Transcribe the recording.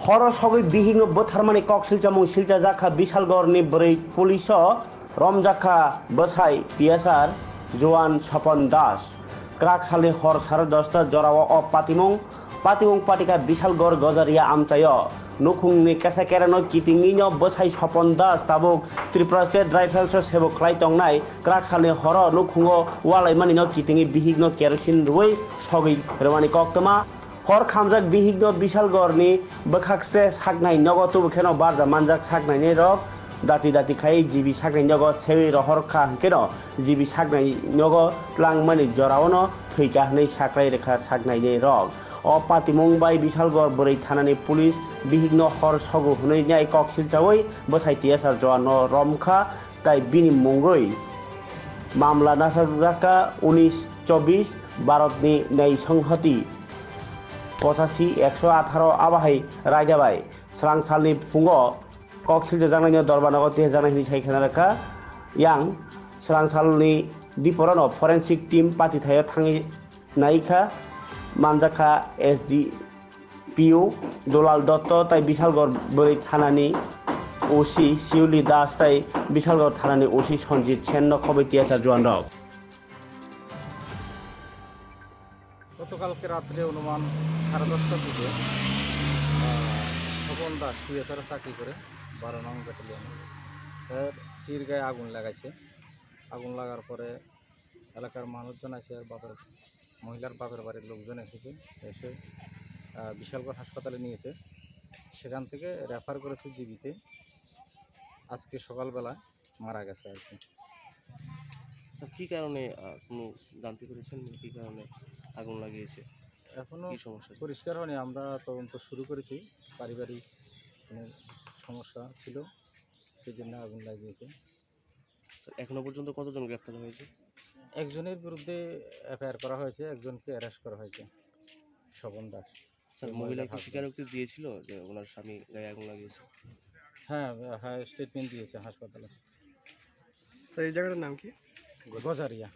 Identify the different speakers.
Speaker 1: हर सबै बिहिङ बोथारमानि कक सिलचामुं सिलचा जाखा बिशालगढ़नि ब्रै पुलिस रमजाखा बसाई पिएसआर जवान सपन दास क्राकसालनि हर 10:30 जराव अ पातिमुं पाटिका बिशालगढ़ गजारिया आमचाय नुखुंनि केसेकेरानो कितिङिनो बसाई सपन दास ताबुक त्रिपुरा स्टेट राइफल्स सेबो खलाय तंनाय क्राकसालनि हर नुखुङो वालायमानिनो कितिङि बिहिगनो केरोसिन रुई सगै रमानि कक्तमा हर खामजाक बिहिगनो बिशालगढ़नि बखाकस्ते सागनाय नगो तुबुखेनो बारजा मानजाक सागनायनि रक दाति दाति खाय जिबि सागनाय नगो सेवि रहर खा हकेनो जिबि सागनाय नगो tlangmani jorawono थैका हनै साख्राय रेखा सागनायनि रक अ पातिमुं बाय बिशालगढ़ बोरै थानानि पुलिस बिहिगनो हर सगु हनै न्याय कक सिलचावै बसाई टीएसआर जवान रमखा ताई बिनि मुंगै मामला नासाजाका 19-24 भारतनि न्याय संहति 85-118 आबाहाय रायजाबाय स्रांसालनि फुङो कक सिलचा जानायनि दरबारनाव तेह जानायनि सायखानारखा यां स्रांसालनि दिपरानो फरेन्सिक टीम पातिथायाव थाङै नायखा मानजाखा एसडीपीओ दुलाल दत्त ताई बिशालगढ़ बोरै थानानि ओसी शिवली दास ताई बिशालगढ़ थानानि ओसी सञ्जित सेन खबै टीएसआर जवान रक
Speaker 2: গতকালকে রাত্রে অনুমান 10:30টার দিকে স্বপন দাস টিএসআর চাকরি করে 12 নং ব্যাটালিয়নে এর সির গায়ে আগুন লাগাইছে। আগুন লাগার পরে এলাকার মানুষজন আছে আর মহিলার বাপের বাড়ির লোকজন এসেছে, এসে বিশালগড় হাসপাতালে নিয়েছে। সেখান থেকে রেফার করেছে জিবিতে। আজকে সকালবেলা মারা গেছে আর কি।
Speaker 3: কি কারণে কোনো জানতে পেরেছেন কি কারণে আগুন লাগিয়েছে?
Speaker 2: এখনো
Speaker 3: কি সমস্যা
Speaker 2: পরিষ্কার হয়নি, আমরা তদন্ত শুরু করেছি। পারিবারিক কোনো সমস্যা ছিল, সেই জন্য আগুন লাগিয়েছে।
Speaker 3: এখনো পর্যন্ত কতজন গ্রেফতার হয়েছে?
Speaker 2: একজনের বিরুদ্ধে এফআইআর করা হয়েছে, একজনকে অ্যারেস্ট করা হয়েছে, স্বপন দাস।
Speaker 3: স্যার, মহিলা কি স্বীকারোক্তি দিয়েছিল যে ওনার স্বামী গায়ে আগুন লাগিয়েছে?
Speaker 2: হ্যাঁ হ্যাঁ, স্টেটমেন্ট দিয়েছে হাসপাতালে।
Speaker 4: স্যার এই জায়গাটার নাম কি?
Speaker 2: গজারিয়া।